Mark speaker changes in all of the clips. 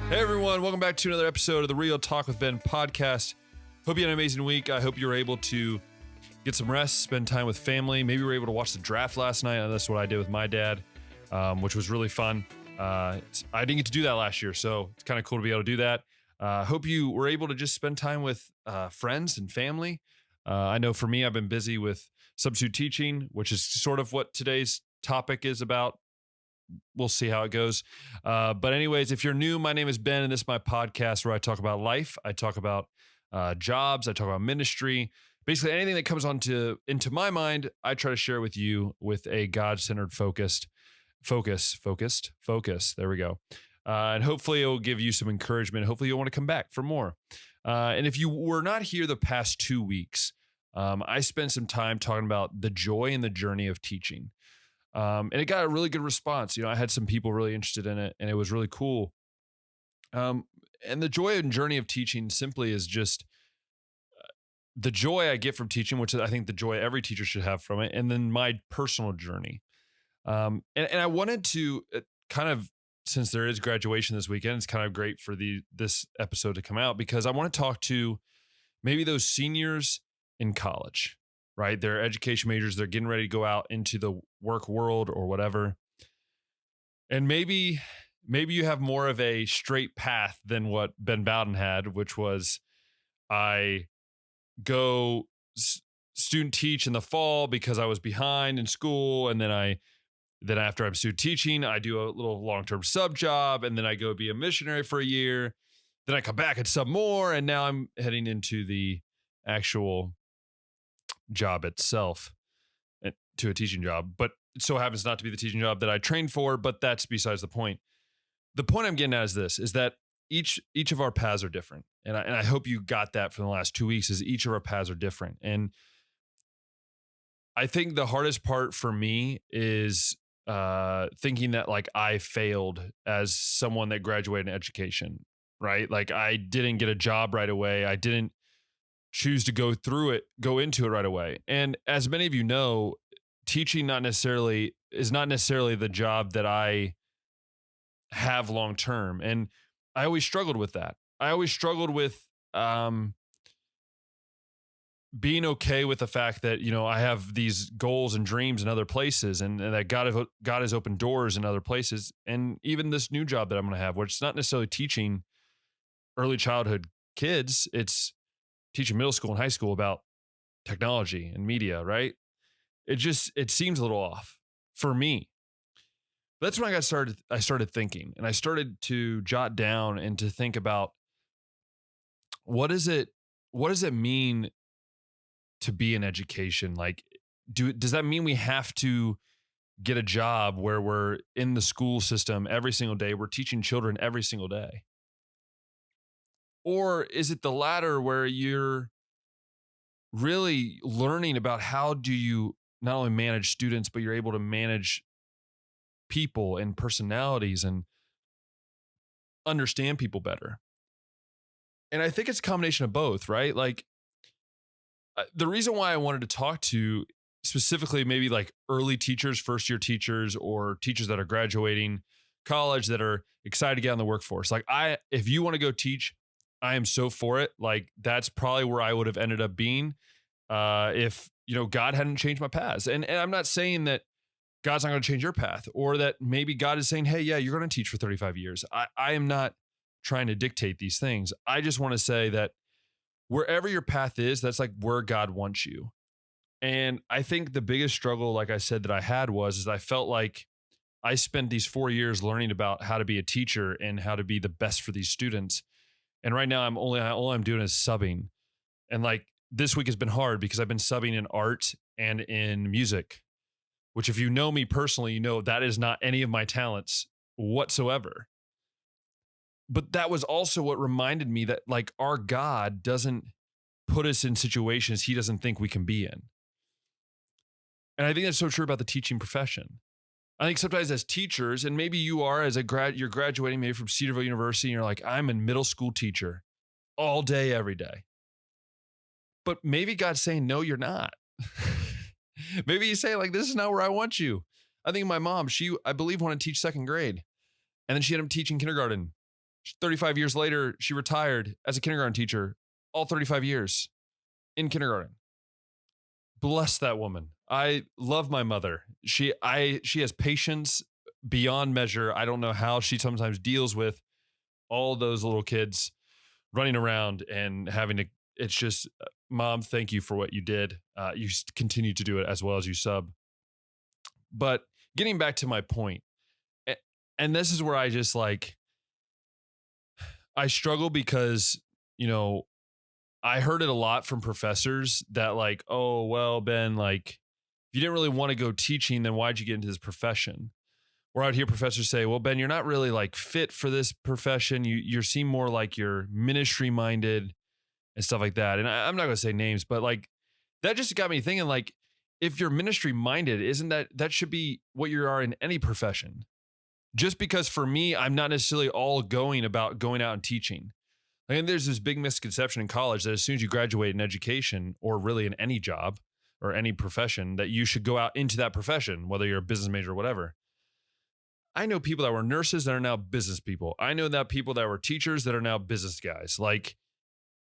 Speaker 1: Hey everyone, welcome back to another episode of the Real Talk with Ben podcast. Hope you had an amazing week. I hope you were able to get some rest, spend time with family. Maybe you were able to watch the draft last night. That's what I did with my dad, which was really fun. I didn't get to do that last year, so it's kind of cool to be able to do that. Hope you were able to just spend time with friends and family. I know for me, I've been busy with substitute teaching, which is sort of what today's topic is about. We'll see how it goes. But anyways, if you're new, my name is Ben, and this is my podcast where I talk about life. I talk about jobs. I talk about ministry. Basically, anything that comes into my mind, I try to share with you with a God-centered focus. There we go. And hopefully it will give you some encouragement. Hopefully you'll want to come back for more. And if you were not here the past 2 weeks, I spent some time talking about the joy and the journey of teaching. And it got a really good response. I had some people really interested in it, and it was really cool. And the joy and journey of teaching simply is just the joy I get from teaching, which I think the joy every teacher should have from it, and then my personal journey. And I wanted to kind of, since there is graduation this weekend, it's kind of great for this episode to come out because I want to talk to maybe those seniors in college. Right? They're education majors. They're getting ready to go out into the work world or whatever. And maybe you have more of a straight path than what Ben Bowden had, which was I go student teach in the fall because I was behind in school. And then after I'm student teaching, I do a little long-term sub job. And then I go be a missionary for a year. Then I come back and sub more. And now I'm heading into the actual job itself to a teaching job, but it so happens not to be the teaching job that I trained for, but that's besides the point. The point I'm getting at is that each of our paths are different. And I hope you got that from the last 2 weeks is each of our paths are different. And I think the hardest part for me is thinking that like I failed as someone that graduated in education, right? Like I didn't get a job right away. I didn't choose to go into it right away. And as many of you know, teaching is not necessarily the job that I have long term. And I always struggled with that. I always struggled with being okay with the fact that, I have these goals and dreams in other places and that God has opened doors in other places. And even this new job that I'm going to have, which is not necessarily teaching early childhood kids, it's teaching middle school and high school about technology and media, right? It seems a little off for me. That's when I started thinking, and I started to jot down and to think about what does it mean to be in education? Like, does that mean we have to get a job where we're in the school system every single day? We're teaching children every single day. Or is it the latter where you're really learning about how do you not only manage students, but you're able to manage people and personalities and understand people better? And I think it's a combination of both, right? Like the reason why I wanted to talk to specifically maybe like early teachers, first year teachers, or teachers that are graduating college that are excited to get on the workforce. Like if you want to go teach, I am so for it. Like that's probably where I would have ended up being if God hadn't changed my paths. And I'm not saying that God's not going to change your path, or that maybe God is saying, hey, yeah, you're going to teach for 35 years. I am not trying to dictate these things. I just want to say that wherever your path is, that's like where God wants you. And I think the biggest struggle, like I said, that I had is I felt like I spent these 4 years learning about how to be a teacher and how to be the best for these students. And right now all I'm doing is subbing. And like this week has been hard because I've been subbing in art and in music, which if you know me personally, you know that is not any of my talents whatsoever. But that was also what reminded me that like our God doesn't put us in situations he doesn't think we can be in. And I think that's so true about the teaching profession. I think sometimes as teachers, and maybe you are you're graduating maybe from Cedarville University and you're like, I'm a middle school teacher all day, every day. But maybe God's saying, no, you're not. Maybe he's saying like, this is not where I want you. I think my mom, I believe wanted to teach second grade. And then she ended up teaching kindergarten. 35 years later, she retired as a kindergarten teacher, all 35 years in kindergarten. Bless that woman. I love my mother. She has patience beyond measure. I don't know how she sometimes deals with all those little kids running around and having to. It's just, Mom, thank you for what you did. You continue to do it as well as you sub. But getting back to my point, and this is where I just like, I struggle because, I heard it a lot from professors that like, oh, well, Ben, like, if you didn't really want to go teaching, then why'd you get into this profession? Or I'd hear professors say, well, Ben, you're not really like fit for this profession. You seem more like you're ministry minded and stuff like that. And I'm not going to say names, but like that just got me thinking, like, if you're ministry minded, isn't that should be what you are in any profession? Just because for me, I'm not necessarily all about going out and teaching. And there's this big misconception in college that as soon as you graduate in education or really in any job or any profession, that you should go out into that profession, whether you're a business major or whatever. I know people that were nurses that are now business people. I know that people that were teachers that are now business guys. Like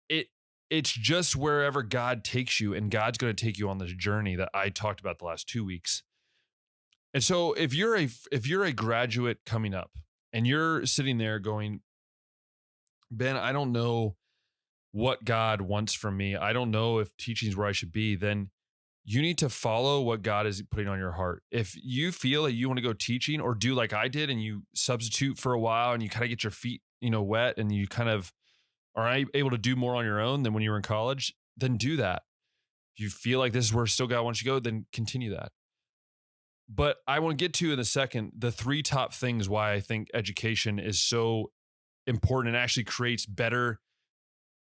Speaker 1: it's just wherever God takes you, and God's going to take you on this journey that I talked about the last 2 weeks. And so if you're a graduate coming up and you're sitting there going, Ben, I don't know what God wants from me. I don't know if teaching is where I should be. Then you need to follow what God is putting on your heart. If you feel that you want to go teaching or do like I did and you substitute for a while and you kind of get your feet, wet and you kind of are able to do more on your own than when you were in college, then do that. If you feel like this is where still God wants you to go, then continue that. But I want to get to in a second the 3 top things why I think education is so important and actually creates better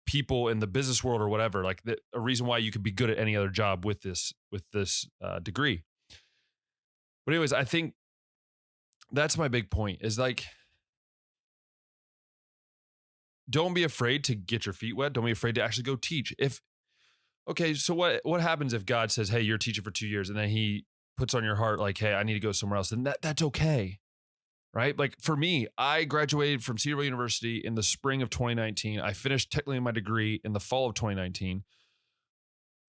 Speaker 1: people in the business world or whatever, like a reason why you could be good at any other job with this degree. But anyways, I think that's my big point is like, don't be afraid to get your feet wet. Don't be afraid to actually go teach. So what happens if God says, hey, you're teaching for 2 years, and then he puts on your heart like, hey, I need to go somewhere else, then that's okay. Right? Like for me, I graduated from Cedarville University in the spring of 2019. I finished technically my degree in the fall of 2019.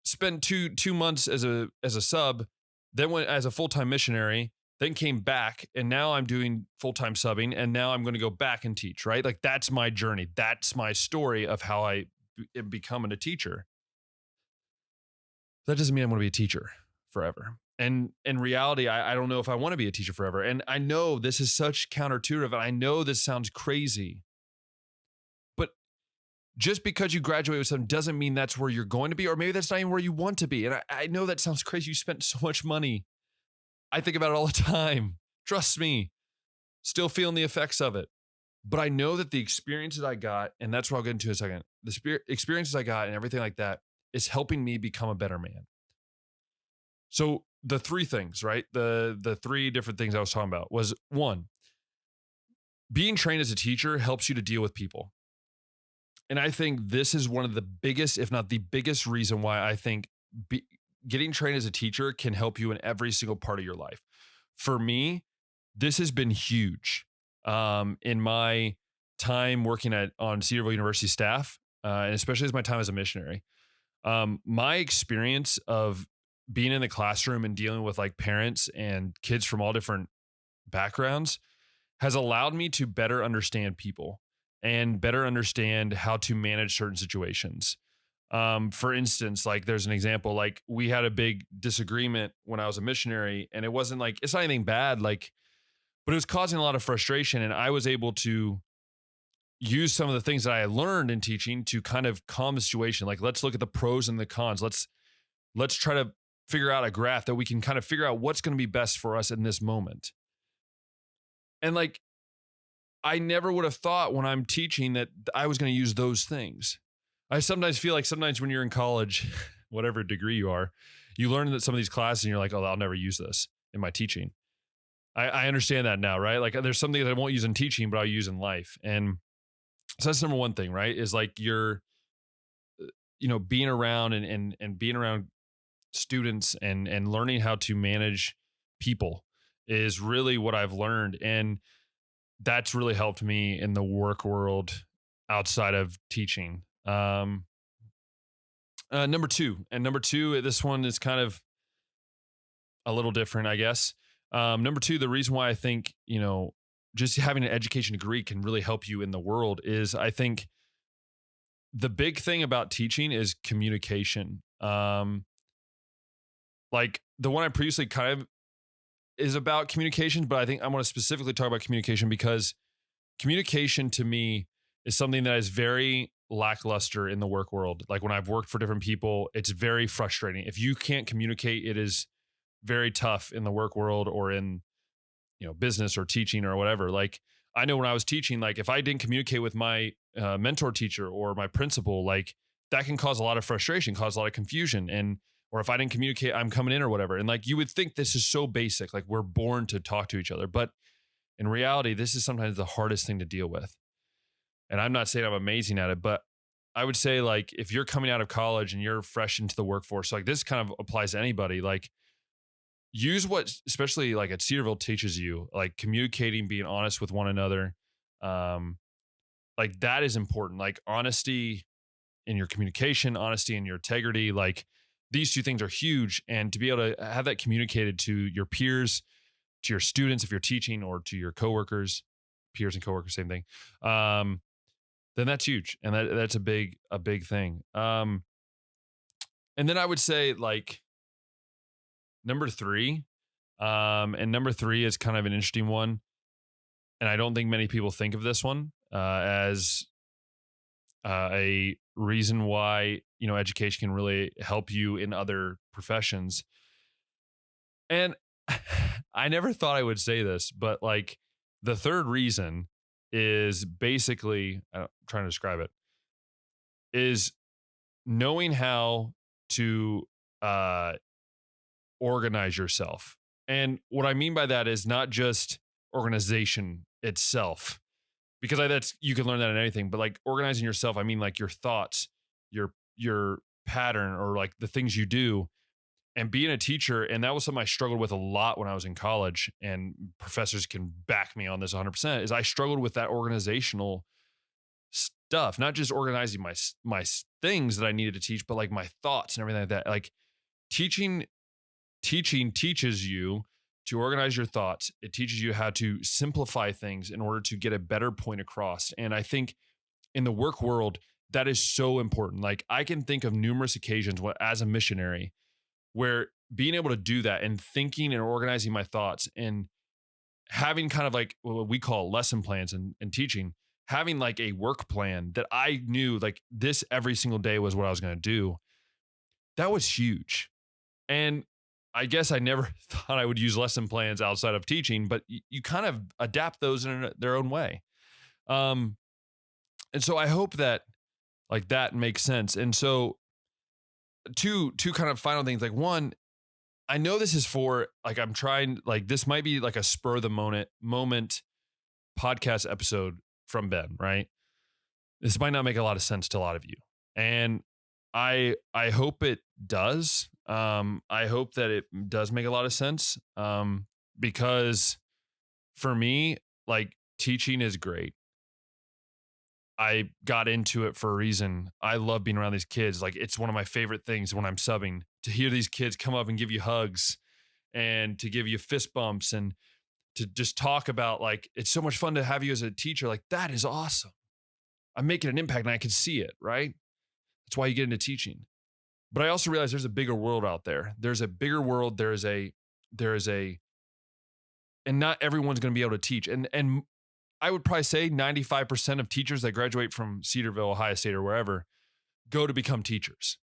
Speaker 1: Spent two months as a sub, then went as a full-time missionary, then came back, and now I'm doing full-time subbing, and now I'm going to go back and teach, right? Like that's my journey. That's my story of how I am becoming a teacher. That doesn't mean I'm going to be a teacher forever. And in reality, I don't know if I want to be a teacher forever. And I know this is such counterintuitive, and I know this sounds crazy. But just because you graduate with something doesn't mean that's where you're going to be, or maybe that's not even where you want to be. And I know that sounds crazy. You spent so much money. I think about it all the time. Trust me, still feeling the effects of it. But I know that the experiences I got, and that's what I'll get into in a second, the experiences I got and everything like that is helping me become a better man. So the 3 things, right? The 3 different things I was talking about was 1, being trained as a teacher helps you to deal with people. And I think this is one of the biggest, if not the biggest reason why I think getting trained as a teacher can help you in every single part of your life. For me, this has been huge in my time working on Cedarville University staff, and especially as my time as a missionary. My experience of being in the classroom and dealing with like parents and kids from all different backgrounds has allowed me to better understand people and better understand how to manage certain situations. For instance, like there's an example, like we had a big disagreement when I was a missionary, and it wasn't like, it's not anything bad, like, but it was causing a lot of frustration. And I was able to use some of the things that I learned in teaching to kind of calm the situation. Like, let's look at the pros and the cons. Let's try to figure out a graph that we can kind of figure out what's going to be best for us in this moment. And like, I never would have thought when I'm teaching that I was going to use those things. I sometimes feel like sometimes when you're in college, whatever degree you are, you learn that some of these classes and you're like, oh, I'll never use this in my teaching. I understand that now, right? Like there's something that I won't use in teaching, but I'll use in life. And so that's number 1 thing, right? Is like you're, being around and being around students and learning how to manage people is really what I've learned. And that's really helped me in the work world outside of teaching. Number two, this one is kind of a little different, I guess. Number two, the reason why I think, just having an education degree can really help you in the world is I think the big thing about teaching is communication. Like the one I previously kind of is about communication, but I think I want to specifically talk about communication because communication to me is something that is very lackluster in the work world. Like when I've worked for different people, it's very frustrating. If you can't communicate, it is very tough in the work world or in, business or teaching or whatever. Like I know when I was teaching, like if I didn't communicate with my mentor teacher or my principal, like that can cause a lot of frustration, cause a lot of confusion. Or if I didn't communicate, I'm coming in or whatever. And like, you would think this is so basic, like we're born to talk to each other, but in reality, this is sometimes the hardest thing to deal with. And I'm not saying I'm amazing at it, but I would say like, if you're coming out of college and you're fresh into the workforce, like this kind of applies to anybody, like use what, especially like at Cedarville teaches you, like communicating, being honest with one another. Like that is important, like honesty in your communication, honesty in your integrity, like these two things are huge. And to be able to have that communicated to your peers, to your students, if you're teaching, or to your coworkers, peers and coworkers, same thing. Then that's huge. And that's a big thing. And then I would say like number three, and number three is kind of an interesting one. And I don't think many people think of this one as a reason why, education can really help you in other professions. And I never thought I would say this, but like the third reason is basically, I'm trying to describe it, is knowing how to organize yourself. And what I mean by that is not just organization itself, because that's, you can learn that in anything, but like organizing yourself, I mean like your thoughts, your pattern, or like the things you do. And being a teacher, and that was something I struggled with a lot when I was in college, and professors can back me on this 100%, is I struggled with that organizational stuff, not just organizing my things that I needed to teach, but like my thoughts and everything like that. Like teaching teaches you to organize your thoughts. It teaches you how to simplify things in order to get a better point across. And I think in the work world, that is so important. Like I can think of numerous occasions as a missionary where being able to do that and thinking and organizing my thoughts and having kind of like what we call lesson plans and teaching, having like a work plan that I knew like this every single day was what I was going to do. That was huge. And I guess I never thought I would use lesson plans outside of teaching, but you kind of adapt those in their own way. And so I hope that like that makes sense. And so two kind of final things, like one, I know this is for like, I'm trying, like this might be like a spur of the moment podcast episode from Ben, right? This might not make a lot of sense to a lot of you. And I hope it does. I hope that it does make a lot of sense. Because for me, like teaching is great. I got into it for a reason. I love being around these kids. Like it's one of my favorite things when I'm subbing, to hear these kids come up and give you hugs and to give you fist bumps and to just talk about like, it's so much fun to have you as a teacher. Like that is awesome. I'm making an impact and I can see it, right? That's why you get into teaching. But I also realize there's a bigger world out there. There's a bigger world. There is a, and not everyone's going to be able to teach. And I would probably say 95% of teachers that graduate from Cedarville, Ohio State, or wherever go to become teachers.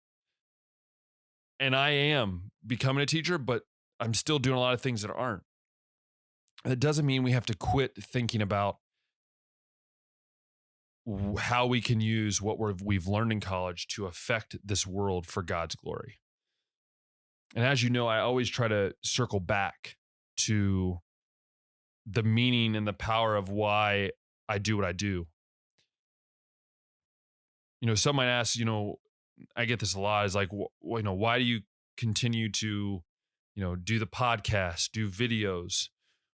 Speaker 1: And I am becoming a teacher, but I'm still doing a lot of things that aren't. It doesn't mean we have to quit thinking about how we can use what we've learned in college to affect this world for God's glory. And as you know, I always try to circle back to the meaning and the power of why I do what I do. Some might ask, I get this a lot, is like, why do you continue to, do the podcast, do videos,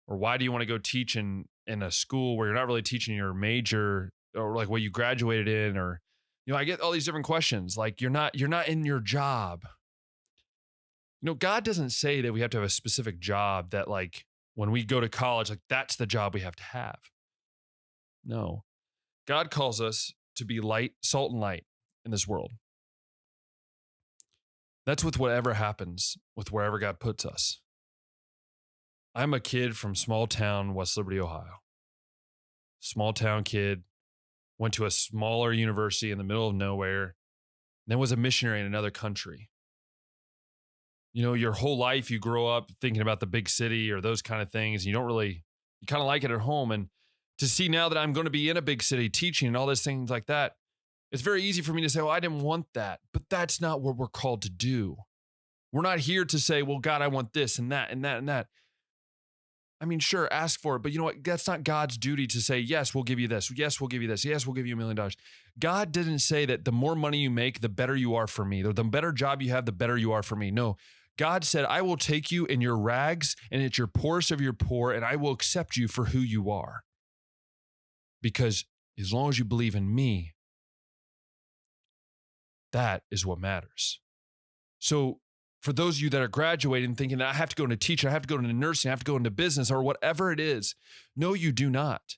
Speaker 1: or why do you want to go teach in in a school where you're not really teaching your major or like what you graduated in, or, I get all these different questions. Like you're not in your job. God doesn't say that we have to have a specific job that like when we go to college, like that's the job we have to have. No, God calls us to be light, salt and light in this world. That's with whatever happens, with wherever God puts us. I'm a kid from small town, West Liberty, Ohio. Small town kid, went to a smaller university in the middle of nowhere, then was a missionary in another country. Your whole life you grow up thinking about the big city or those kind of things. You kind of like it at home. And to see now that I'm going to be in a big city teaching and all those things like that, it's very easy for me to say, well, I didn't want that. But that's not what we're called to do. We're not here to say, well, God, I want this and that and that and that. I mean, sure, ask for it. But you know what? That's not God's duty to say, yes, we'll give you this. Yes, we'll give you this. Yes, we'll give you $1 million. God didn't say that the more money you make, the better you are for me. The better job you have, the better you are for me. No, God said, I will take you in your rags and at your poorest of your poor, and I will accept you for who you are. Because as long as you believe in me, that is what matters. So for those of you that are graduating thinking that I have to go into teaching, I have to go into nursing, I have to go into business or whatever it is, no, you do not.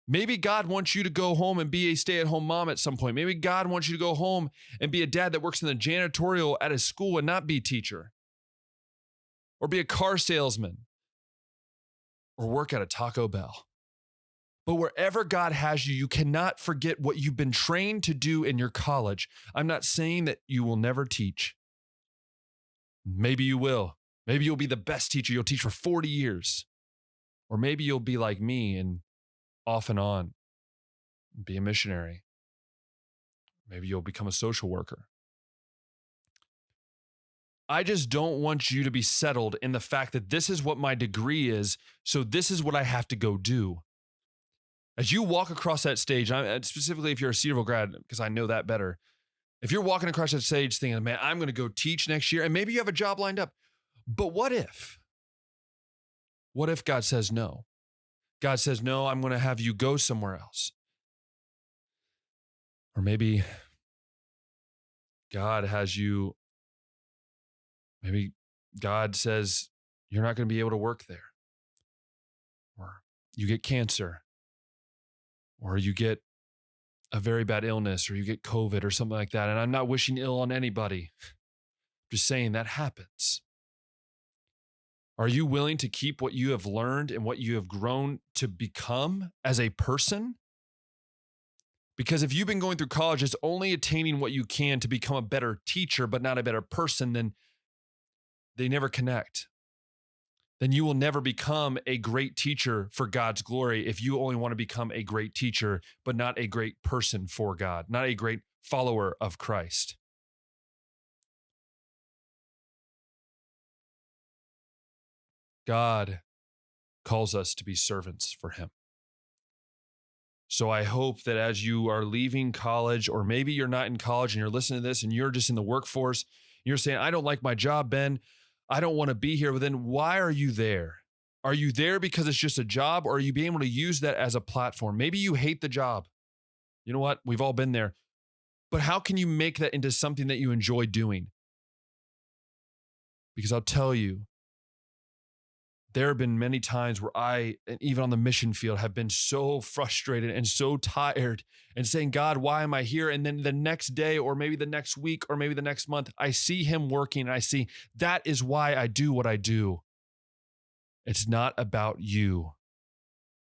Speaker 1: Maybe God wants you to go home and be a stay-at-home mom at some point. Maybe God wants you to go home and be a dad that works in the janitorial at a school and not be a teacher, or be a car salesman, or work at a Taco Bell. But wherever God has you, you cannot forget what you've been trained to do in your college. I'm not saying that you will never teach. Maybe you will. Maybe you'll be the best teacher. You'll teach for 40 years. Or maybe you'll be like me and off and on, be a missionary. Maybe you'll become a social worker. I just don't want you to be settled in the fact that this is what my degree is, so this is what I have to go do. As you walk across that stage, specifically if you're a Cedarville grad, because I know that better, if you're walking across that stage thinking, man, I'm going to go teach next year, and maybe you have a job lined up, but what if? What if God says no? God says, no, I'm going to have you go somewhere else. Or maybe God has you, maybe God says you're not going to be able to work there. Or you get cancer. Or you get a very bad illness, or you get COVID or something like that. And I'm not wishing ill on anybody. Just saying that happens. Are you willing to keep what you have learned and what you have grown to become as a person? Because if you've been going through college, it's only attaining what you can to become a better teacher, but not a better person, then they never connect. Then you will never become a great teacher for God's glory if you only want to become a great teacher, but not a great person for God, not a great follower of Christ. God calls us to be servants for him. So I hope that as you are leaving college, or maybe you're not in college and you're listening to this and you're just in the workforce, you're saying, I don't like my job, Ben. I don't want to be here. But then why are you there? Are you there because it's just a job, or are you being able to use that as a platform? Maybe you hate the job. You know what? We've all been there. But how can you make that into something that you enjoy doing? Because I'll tell you, there have been many times where I, and even on the mission field, have been so frustrated and so tired and saying, God, why am I here? And then the next day, or maybe the next week, or maybe the next month, I see him working and I see that is why I do what I do. It's not about you.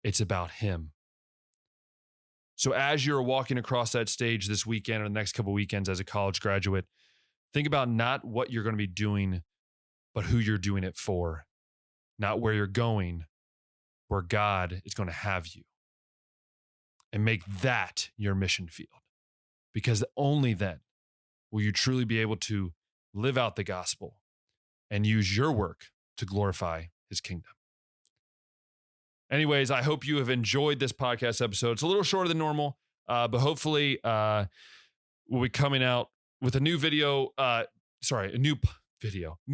Speaker 1: It's about him. So as you're walking across that stage this weekend or the next couple of weekends as a college graduate, think about not what you're going to be doing, but who you're doing it for. Not where you're going, where God is going to have you. And make that your mission field. Because only then will you truly be able to live out the gospel and use your work to glorify his kingdom. Anyways, I hope you have enjoyed this podcast episode. It's a little shorter than normal, but hopefully we'll be coming out with a new video. New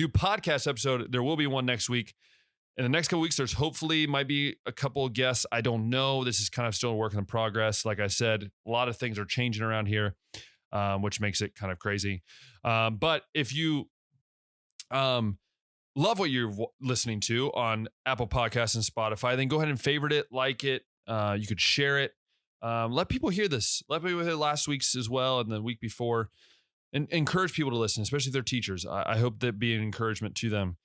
Speaker 1: podcast episode. There will be one next week. In the next couple weeks, there's hopefully might be a couple of guests. I don't know. This is kind of still a work in progress. Like I said, a lot of things are changing around here, which makes it kind of crazy. But if you love what you're listening to on Apple Podcasts and Spotify, then go ahead and favorite it, like it. You could share it. Let people hear this. Let people hear last week's as well and the week before, and encourage people to listen, especially if they're teachers. I hope that be an encouragement to them.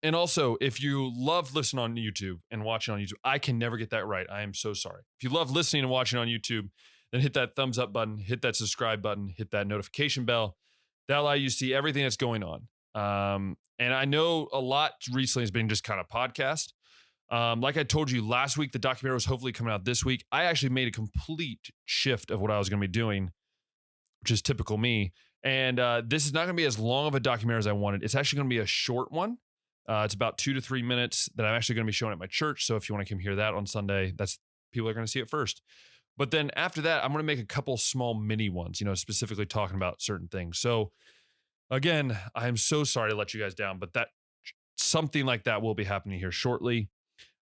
Speaker 1: And also, if you love listening on YouTube and watching on YouTube, I can never get that right. I am so sorry. If you love listening and watching on YouTube, then hit that thumbs up button, hit that subscribe button, hit that notification bell. That'll allow you to see everything that's going on. And I know a lot recently has been just kind of podcast. Like I told you last week, the documentary was hopefully coming out this week. I actually made a complete shift of what I was going to be doing, which is typical me. And this is not going to be as long of a documentary as I wanted. It's actually going to be a short one. It's about 2 to 3 minutes that I'm actually going to be showing at my church. So if you want to come hear that on Sunday, people are going to see it first. But then after that, I'm going to make a couple small mini ones, specifically talking about certain things. So again, I'm so sorry to let you guys down, but something like that will be happening here shortly.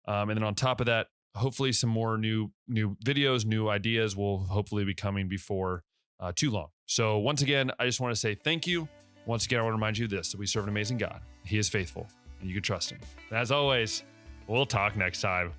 Speaker 1: And then on top of that, hopefully some more new videos, new ideas will hopefully be coming before too long. So once again, I just want to say thank you. Once again, I want to remind you this, that we serve an amazing God. He is faithful and you can trust him. And as always, we'll talk next time.